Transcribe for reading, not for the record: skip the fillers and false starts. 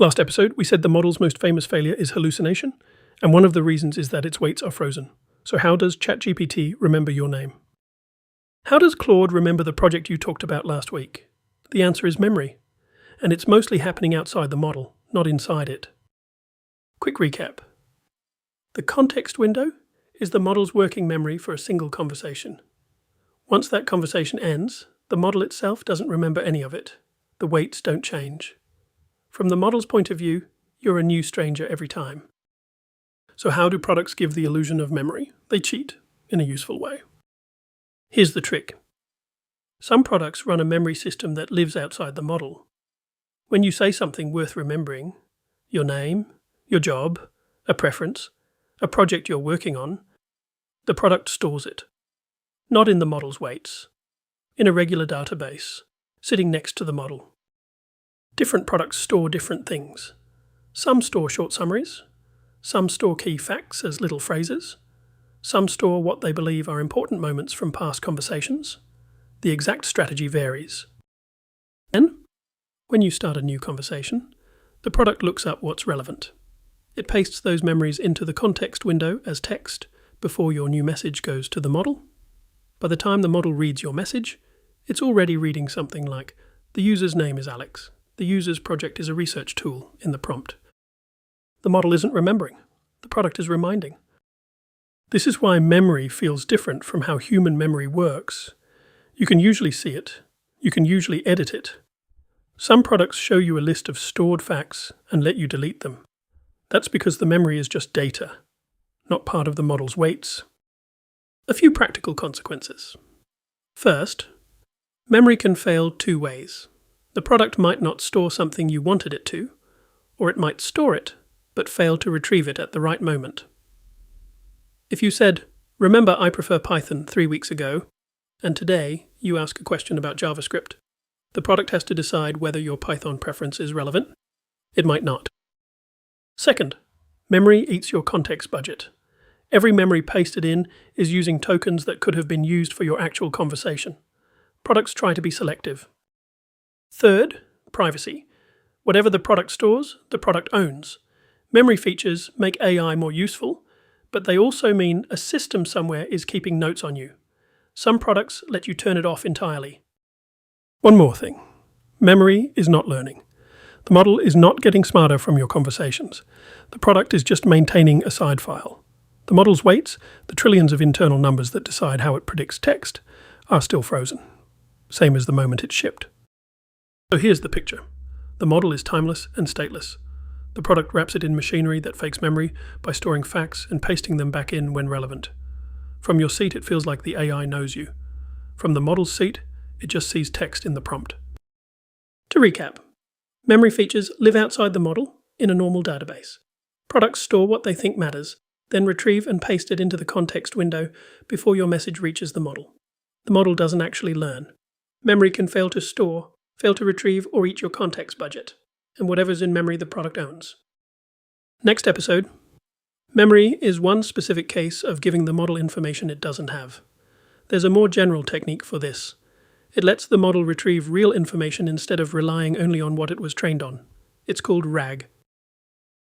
Last episode, we said the model's most famous failure is hallucination, and one of the reasons is that its weights are frozen. So how does ChatGPT remember your name? How does Claude remember the project you talked about last week? The answer is memory, and it's mostly happening outside the model, not inside it. Quick recap. The context window is the model's working memory for a single conversation. Once that conversation ends, the model itself doesn't remember any of it. The weights don't change. From the model's point of view, you're a new stranger every time. So how do products give the illusion of memory? They cheat, in a useful way. Here's the trick. Some products run a memory system that lives outside the model. When you say something worth remembering, your name, your job, a preference, a project you're working on, the product stores it. Not in the model's weights, in a regular database, sitting next to the model. Different products store different things. Some store short summaries, some store key facts as little phrases, some store what they believe are important moments from past conversations. The exact strategy varies. Then, when you start a new conversation, the product looks up what's relevant. It pastes those memories into the context window as text before your new message goes to the model. By the time the model reads your message, it's already reading something like, "The user's name is Alex. The user's project is a research tool," in the prompt. The model isn't remembering. The product is reminding. This is why memory feels different from how human memory works. You can usually see it. You can usually edit it. Some products show you a list of stored facts and let you delete them. That's because the memory is just data, not part of the model's weights. A few practical consequences. First, memory can fail two ways. The product might not store something you wanted it to, or it might store it, but fail to retrieve it at the right moment. If you said, "Remember I prefer Python 3 weeks ago," and today you ask a question about JavaScript, the product has to decide whether your Python preference is relevant. It might not. Second, memory eats your context budget. Every memory pasted in is using tokens that could have been used for your actual conversation. Products try to be selective. Third, privacy. Whatever the product stores, the product owns. Memory features make AI more useful, but they also mean a system somewhere is keeping notes on you. Some products let you turn it off entirely. One more thing. Memory is not learning. The model is not getting smarter from your conversations. The product is just maintaining a side file. The model's weights, the trillions of internal numbers that decide how it predicts text, are still frozen. Same as the moment it's shipped. So here's the picture. The model is timeless and stateless. The product wraps it in machinery that fakes memory by storing facts and pasting them back in when relevant. From your seat, it feels like the AI knows you. From the model's seat, it just sees text in the prompt. To recap, memory features live outside the model in a normal database. Products store what they think matters, then retrieve and paste it into the context window before your message reaches the model. The model doesn't actually learn. Memory can fail to store, fail to retrieve, or eat your context budget, and whatever's in memory the product owns. Next episode, memory is one specific case of giving the model information it doesn't have. There's a more general technique for this. It lets the model retrieve real information instead of relying only on what it was trained on. It's called RAG,